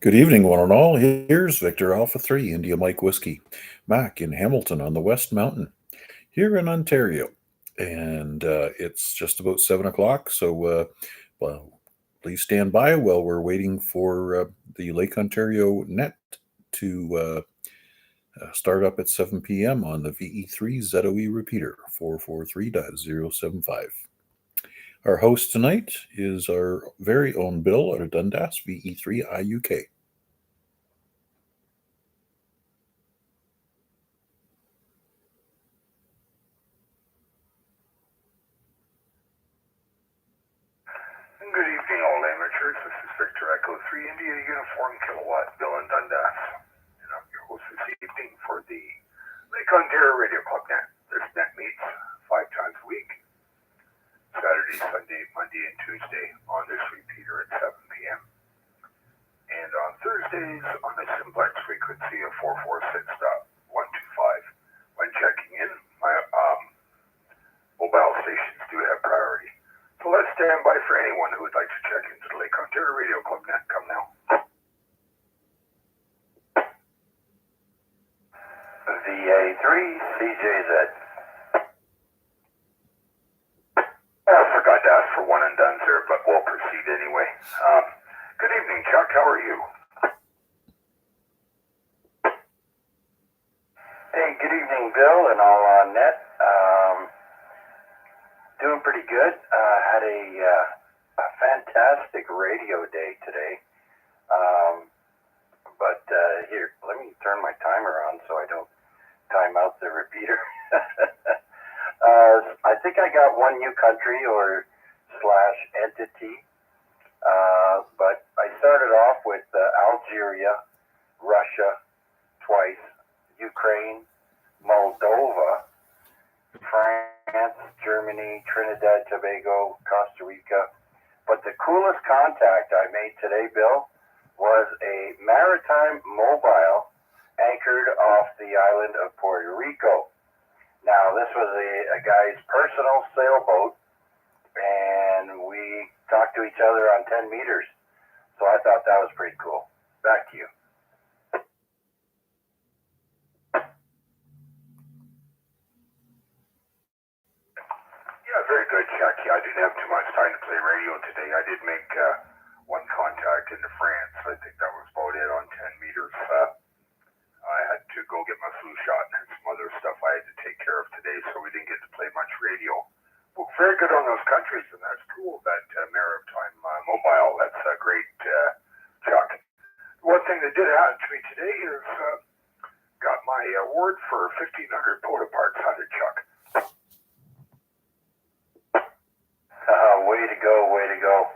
Good evening, one and all. Here's Victor Alpha 3 India Mike Whiskey, Mac in Hamilton on the West Mountain, here in Ontario. And it's just about 7 o'clock, so well, please stand by while we're waiting for the Lake Ontario net to start up at 7 p.m. on the VE3 ZOE repeater 443.075. Our host tonight is our very own Bill out of Dundas, VE3IUK. Good evening, all amateurs. This is Victor Echo 3 India Uniform Kilowatt, Bill in Dundas. And I'm your host this evening for the Lake Ontario Radio Club Net. This net meets 5 times a week, Saturday, Sunday, Monday, and Tuesday on this repeater at 7 p.m. And on Thursdays on the simplex frequency of 446.125. When checking in, my mobile stations do have priority. So let's stand by for anyone who would like to check into the Lake Ontario Radio Club net. Come now. VA3CJZ. I forgot to ask for one and done, sir, but we'll proceed anyway. Good evening, Chuck. How are you? Hey, good evening, Bill, and all on net. Doing pretty good. Had a fantastic radio day today. But here, let me turn my timer on so I don't time out the repeater. I think I got one new country or slash entity. But I started off with Algeria, Russia, twice, Ukraine, Moldova, France, Germany, Trinidad, Tobago, Costa Rica. But the coolest contact I made today, Bill, was a maritime mobile anchored off the island of Puerto Rico. Now, this was a guy's personal sailboat, and we talked to each other on 10 meters. So I thought that was pretty cool. Back to you. Yeah, very good, Chuck. Yeah, I didn't have too much time to play radio today. I did make one contact into France. I think that was about it on 10 meters. I had to go get my flu shot and some other stuff I had to take care of today, so we didn't get to play much radio. Well, very good on those countries, and that's cool, that maritime mobile. That's great, Chuck. One thing that did happen to me today is got my award for 1,500 photo parts hunted, Chuck. Way to go, way to go.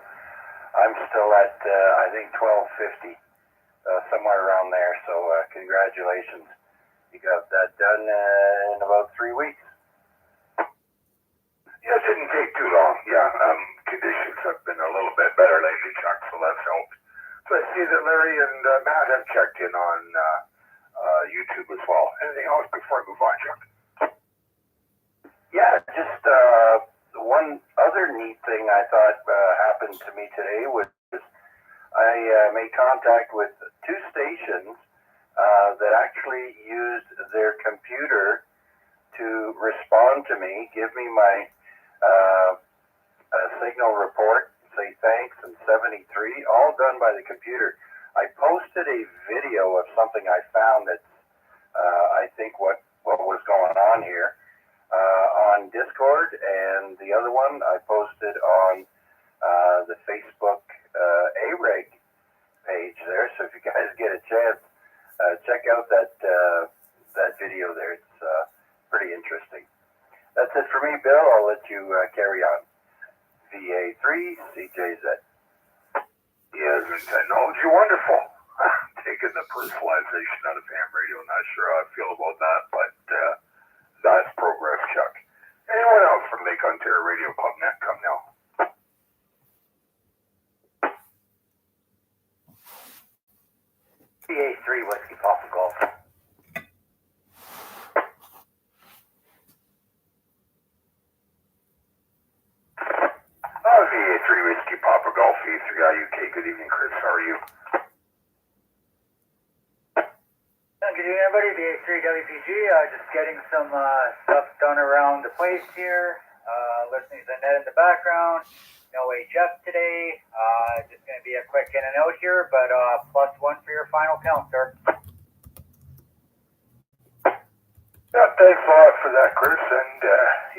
I'm still at, I think, 1250, somewhere around there. So congratulations. You got that done in about 3 weeks. Yeah, it didn't take too long. Yeah, conditions have been a little bit better lately, Chuck, so that's helped. So I see that Larry and Matt have checked in on YouTube as well. Anything else before I move on, Chuck? Yeah, just one other neat thing I thought happened to me today was I made contact with 2 stations that actually used their computer to respond to me, give me my signal report, say thanks, and 73, all done by the computer. I posted a video of something I found that's, I think, what was going on here on Discord, and the other one I posted on the Facebook A-Reg page there. So if you guys get a chance, check out that video there. It's pretty interesting. That's it for me, Bill. I'll let you carry on. VA3CJZ. Yes, and technology, wonderful. Taking the personalization out of ham radio, not sure how I feel about that, but that's progress, Chuck. Anyone else from Lake Ontario Radio Club Net? Come now. VA3 Whiskey Papa Golf. VA3 Whiskey Papa Golf, VA3IUK. Good evening, Chris. How are you? good evening, everybody. VA3WPG. Just getting some stuff done around the place here. Listening to the net in the background. No HF today. Just going to be a quick in and out here, but +1 for your final count, sir. Yeah, thanks a lot for that, Chris. And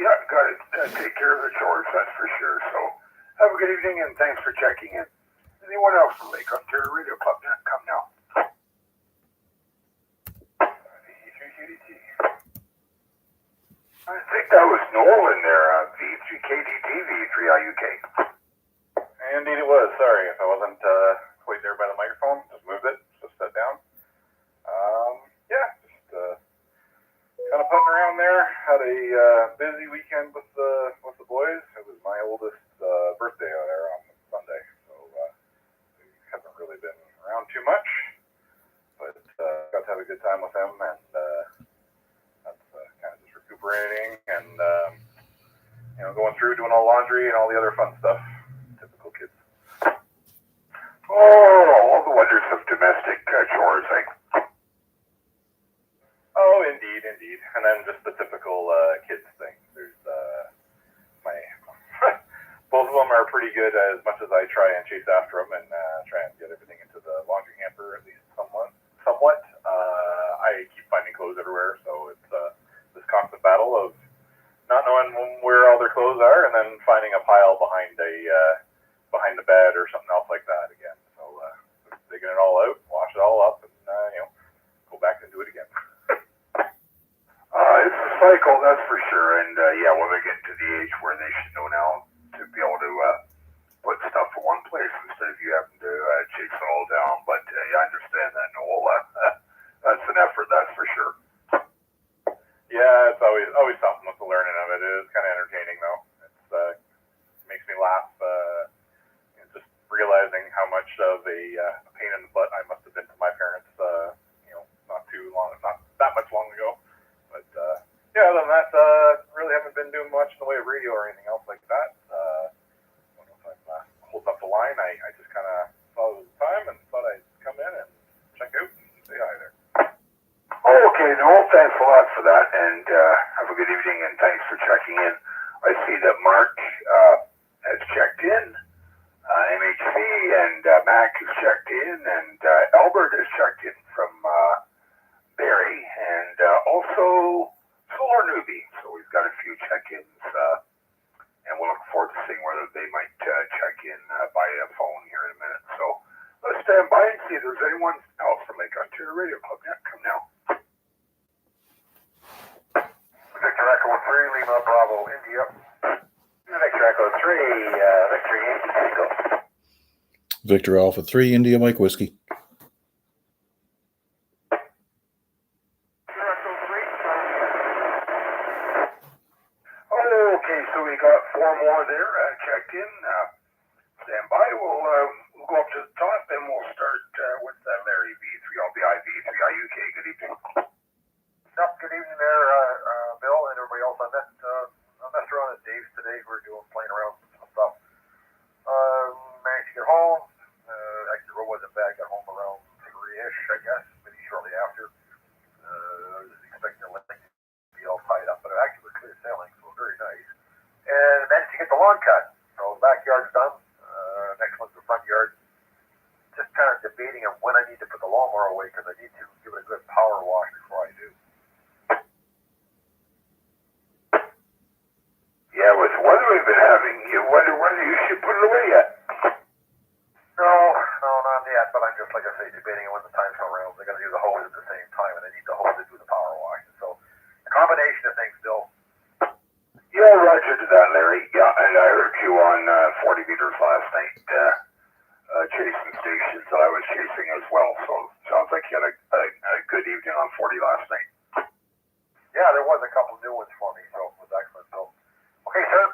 yeah, gotta take care of the chores, that's for sure. So have a good evening and thanks for checking in. Anyone else from Lake Ontario Radio Club Net, come now. I think that was Nolan there, V3KDT, V3IUK. Indeed it was. Sorry if I wasn't quite there by the microphone. Just moved it. Just sat down. Just kind of putting around there. Had a busy weekend with the boys. It was my oldest birthday there on Sunday, so we haven't really been around too much, but got to have a good time with them, and that's kind of just recuperating and going through doing all laundry and all the other fun stuff. Typical kids. Oh, all the wonders of domestic chores, eh? Oh, indeed. And then just the typical kids thing. There's my both of them are pretty good as much as I try and chase after them and try and get everything into the laundry hamper, at least somewhat. I keep finding clothes everywhere, so it's this constant battle of not knowing where all their clothes are and then finding a pile behind the bed or something else like that again. So digging it all out, wash it all up, and go back and do it again. It's a cycle, that's for sure. And yeah, when they get to the age where they should know now to be able to put stuff in one place instead of you having to chase it all down. But I understand that, Noel. That's an effort, that's for sure. Yeah, it's always something with the learning of it. It is kind of entertaining though. It makes me laugh. Just realizing how much of a pain in the butt I must have been to my parents. Not that much long ago. But other than that, really haven't been doing much in the way of radio or anything else like that. I don't know if I'm holding up the line. I just kind of saw it was time and thought I'd come in and check out and say hi there. Okay, Noel, thanks a lot for that, and have a good evening, and thanks for checking in. I see that Mark has checked in, MHC, and Mac has checked in, and Albert has checked in from Barry, and also Solar Newbie. So we've got a few check-ins, and we'll look forward to seeing whether they might check in by phone here in a minute. So let's stand by and see if there's anyone else from Lake Ontario Radio Club Net. Come now. Victor Echo 3, Lima Bravo, India. Victor Echo 3, Victor Yankee Tango. Victor Alpha 3, India Mike Whiskey. Okay, so we got 4 more there checked in. Stand by. We'll go up to the top and we'll start with Larry V3LBI V3IUK. Good evening. Good evening there, Bill, and everybody else. I messed around at Dave's today. Playing around with some stuff. Managed to get home. Actually, the road wasn't bad. Got home around 3-ish, I guess, maybe shortly after. I was expecting the link to be all tied up, but it actually was clear sailing, so very nice. And managed to get the lawn cut. So the backyard's done. Next one's the front yard. Just kind of debating on when I need to put the lawnmower away because I need to give it a good power wash before I do. Yeah, with the weather we've been having, you wonder whether you should put it away yet. No, not yet, but I'm just, like I say, debating on when the time's come around. They're going to do the hose at the same time, and they need the hose to do the power wash. So, a combination of things, Bill. Yeah, roger to that, Larry. Yeah, and I heard you on 40 meters last night, chasing stations that I was chasing as well. So, sounds like you had a good evening on 40 last night. Yeah, there was a couple new ones for me, so it was excellent. So, okay, sir,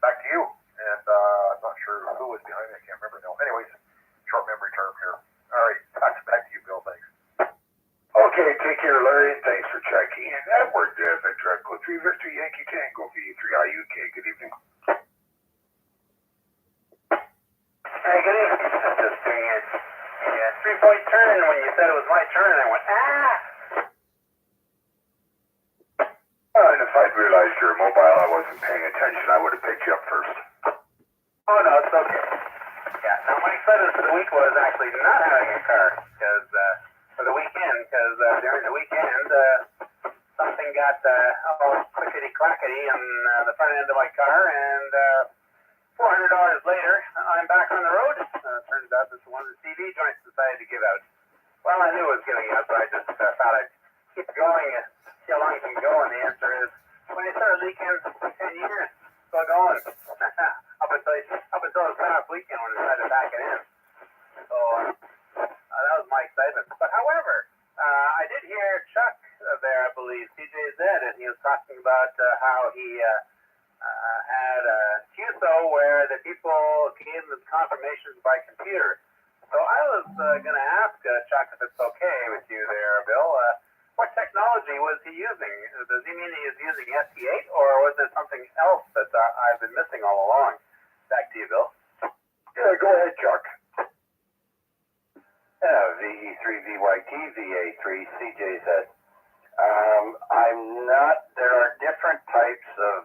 back to you. And I'm not sure who was behind me. I can't remember now. Anyways, short memory term here. All right, back to you, Bill. Thanks. Okay, take care, Larry, and thanks for checking in. Edward, Victor Echo 3, Victor Yankee Tango, V3IUK. Good evening. Hey, good evening. Just doing it. Yeah, 3-point turn, and when you said it was my turn, I went, ah! realized you're mobile. I wasn't paying attention. I would have picked you up first. Oh, no, it's okay. Yeah, now my excitement for the week was actually not having a car, because, for the weekend, because during the weekend, something got all clickety-clackety on the front end of my car, and $400 later, I'm back on the road. Turns out this is one of the TV joints decided to give out. Well, I knew it was giving out, so I just thought I'd keep going, see how long it can go, and the answer is, when it started leaking, 10 years, still going. up until this past weekend when I decided to back it in. So that was my excitement. But however, I did hear Chuck there, I believe, CJZ, and he was talking about how he had a QSO where the people gave the confirmations by computer. So I was going to ask Chuck if it's okay with you there, Bill. What technology was he using? Does he mean he is using ST8, or was there something else that I've been missing all along? Back to you, Bill. Yeah, go ahead, Chuck. VE3VYT, VA3CJZ. I'm not, there are different types of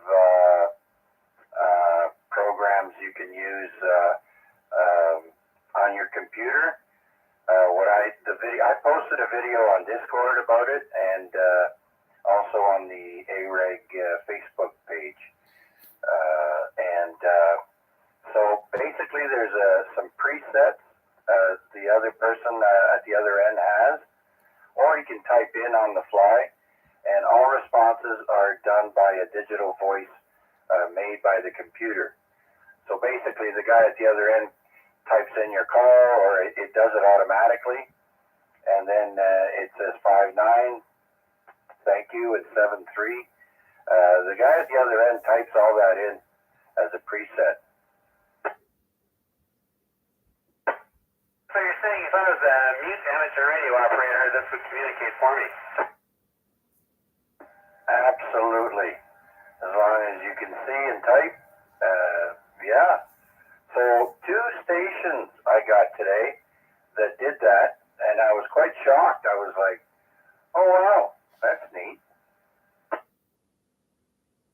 programs you can use on your computer. I posted a video on Discord about it, and also on the AREG Facebook page. So basically there's some presets the other person at the other end has, or you can type in on the fly, and all responses are done by a digital voice made by the computer. So basically the guy at the other end types in your call, or it does it automatically, and then it says 5-9, thank you, it's 7-3. The guy at the other end types all that in as a preset. So you're saying if I was a mute amateur radio operator, this would communicate for me? Absolutely. As long as you can see and type, yeah. So 2 stations I got today that did that, and I was quite shocked. I was like, oh wow, that's neat.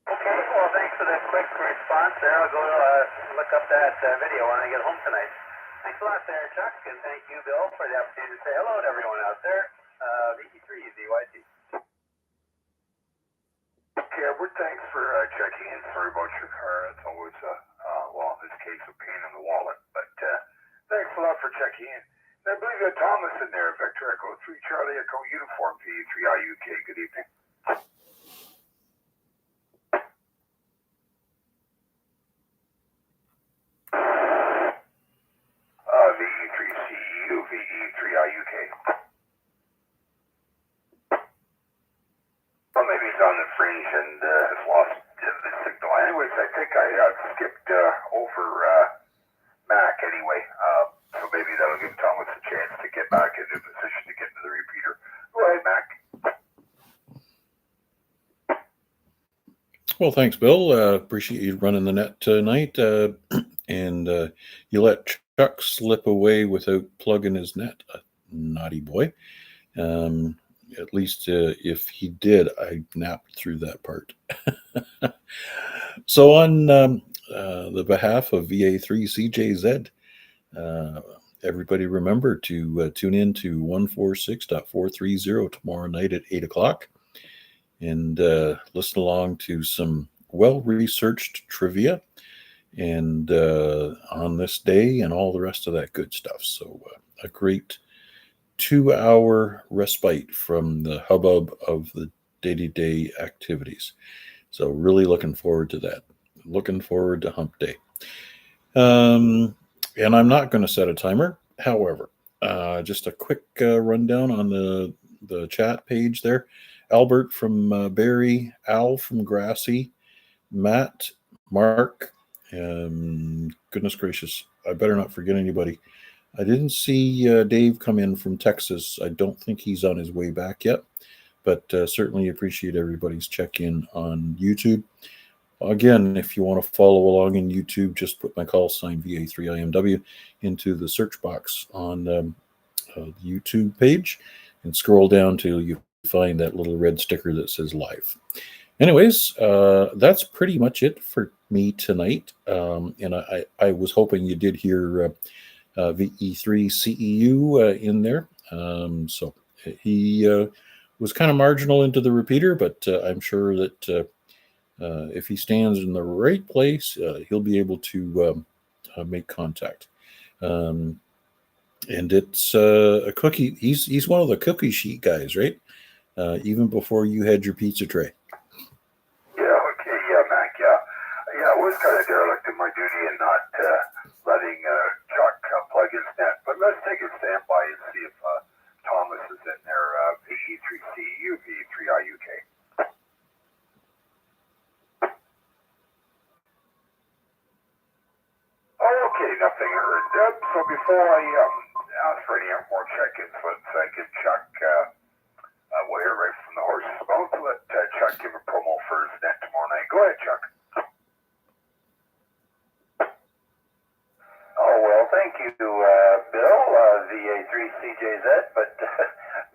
Okay, well thanks for that quick response there. I'll go look up that video when I get home tonight. Thanks a lot there, Chuck, and thank you, Bill, for the opportunity to say hello to everyone out there. VE3VYT. Okay, Edward, thanks for checking in. Sorry about your car. It's always, well, in this case, a pain in the wallet. But thanks a lot for checking in. And I believe you had Thomas in there, Victor Echo 3 Charlie Echo Uniform, VA3IUK. Good evening. VE3CU, VE3IUK. Well, maybe he's on the fringe and has lost the signal. Anyways, I think I skipped over Mac anyway. So maybe that'll give Thomas a chance to get back into position to get into the repeater. Go ahead, Mac. Well, thanks, Bill. Appreciate you running the net tonight. And you let Chuck slip away without plugging his net. Naughty boy. At least if he did, I napped through that part. So on the behalf of VA3CJZ, everybody remember to tune in to 146.430 tomorrow night at 8 o'clock and listen along to some well-researched trivia and on this day and all the rest of that good stuff. So a great 2-hour respite from the hubbub of the day-to-day activities. So really looking forward to that. Looking forward to hump day. And I'm not going to set a timer. However, just a quick rundown on the chat page there. Albert from Barrie, Al from Grassy, Matt, Mark, goodness gracious, I better not forget anybody. I didn't see Dave come in from Texas. I don't think he's on his way back yet, but certainly appreciate everybody's check-in on YouTube. Again, if you want to follow along in YouTube, just put my call sign VA3IMW into the search box on the YouTube page and scroll down till you find that little red sticker that says live. Anyways, that's pretty much it for me tonight. And I was hoping you did hear VE3CEU in there. So he was kind of marginal into the repeater, but I'm sure that if he stands in the right place, he'll be able to make contact. And it's a cookie. He's one of the cookie sheet guys, right? Even before you had your pizza tray. Yeah, okay, yeah, Mac, yeah. Yeah, I was kind of derelict in my duty and not letting Chuck plug his net, but let's take a standby and see if Thomas is in there. VE3CU, VA3IUK. Okay, nothing heard. So before I ask for any more check-ins, let's give Chuck, we'll hear right from the horse's mouth. Let Chuck give a promo for his net tomorrow night. Go ahead, Chuck. Oh, well, thank you, Bill, VA3CJZ, but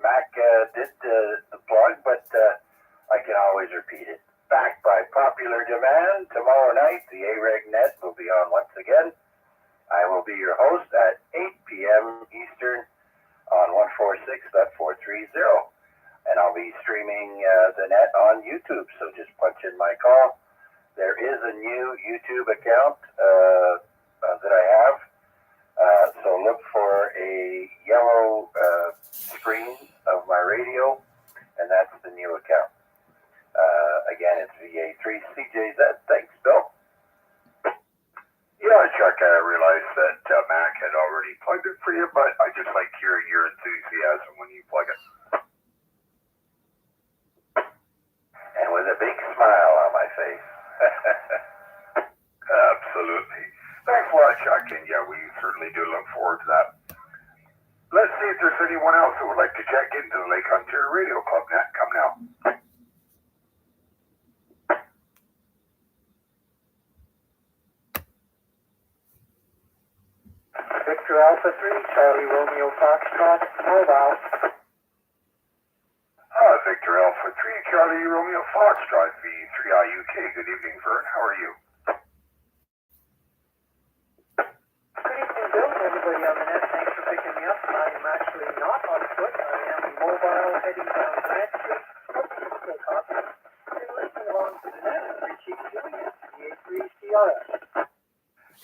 Mac did the plug, but I can always repeat it. Backed by popular demand, tomorrow night the A-Reg net will be on once again. I will be your host at 8 p.m. Eastern on 146.430, and I'll be streaming the net on YouTube, so just punch in my call. There is a new YouTube account that I have, so look for a yellow screen of my radio, and that's the new account. Again, it's VA3CJZ. Thanks, Bill. Yeah, Chuck, I realized that Mac had already plugged it for you, but I just like hearing your enthusiasm when you plug it. And with a big smile on my face. Absolutely. Thanks a lot, Chuck, and yeah, we certainly do look forward to that. Let's see if there's anyone else who would like to check into the Lake Ontario Radio Club net. Come now. Victor Alpha 3, Charlie Romeo Foxtrot, mobile. Victor Alpha 3, Charlie Romeo Foxtrot, V3IUK. Good evening, Vern. How are you? Good evening, Bill, and everybody on the net. Thanks for picking me up. I am actually not on foot. I am mobile, heading down Grant Street. Hoping it's still copy. And listening along to the net as we keep doing it. VA3CRS.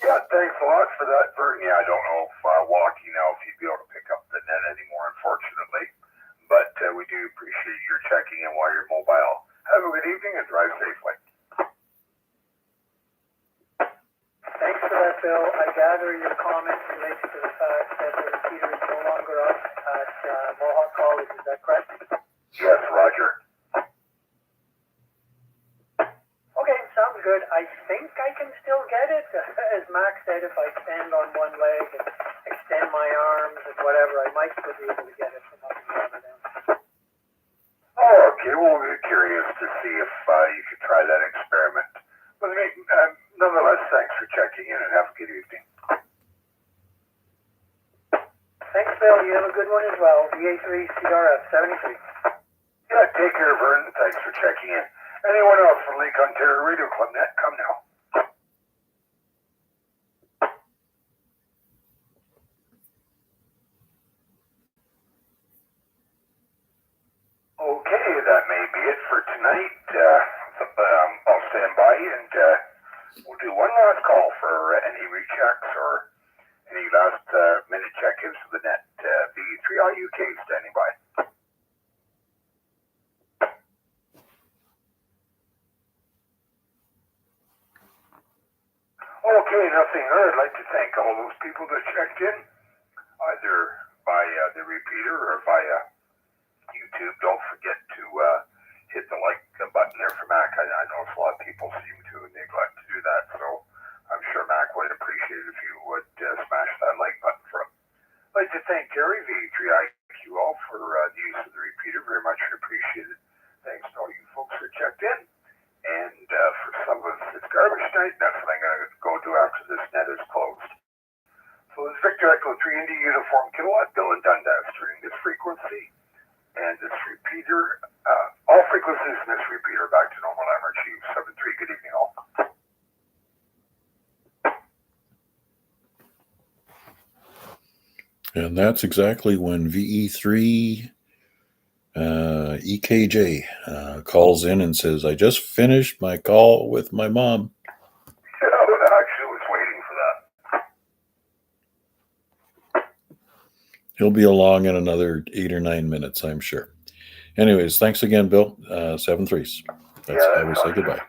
Yeah, thanks a lot for that, Vern. Yeah, I don't know if walking now, if you'd be able to pick up the net anymore, unfortunately. But we do appreciate your checking in while you're mobile. Have a good evening and drive safely. Thanks for that, Bill. I gather your comment relates to the fact that the repeater is no longer up at Mohawk College. Is that correct? Yes, Roger. Okay, sounds good. I think I can still get it. As Max said, if I stand on one leg and extend my arms and whatever, I might still be able to get it from up the other end. Oh, okay. Well, we're curious to see if you could try that experiment. But nonetheless, thanks for checking in and have a good evening. Thanks, Bill. You have a good one as well. VA3CRF 73. Yeah, take care, Vern. Thanks for checking in. Anyone else from Lake Ontario Radio Club net? Come now. Okay, that may be it for tonight. I'll stand by and we'll do one last call for any rechecks or any last minute check-ins for the net. V3IUK standing by. Okay, nothing heard. I'd like to thank all those people that checked in, either by the repeater or via YouTube. Don't forget to hit the like button there for Mac. I know a lot of people seem to neglect to do that, so I'm sure Mac would appreciate if you would smash that like button for him. I'd like to thank Gary, V3IQL, for the use of the repeater. Very much appreciated. Thanks to all you folks that checked in. And for some of us, it's garbage night. That's what I'm going to go do after this net is closed. So this is Victor Echo 3 India Uniform Kilowatt, Bill and Dundas during this frequency. And this repeater, all frequencies in this repeater back to normal. And that's exactly when VE3 EKJ calls in and says, I just finished my call with my mom. Yeah, I actually was waiting for that. He'll be along in another 8 or 9 minutes, I'm sure. Anyways, thanks again, Bill. 7-3s. That's how we say goodbye.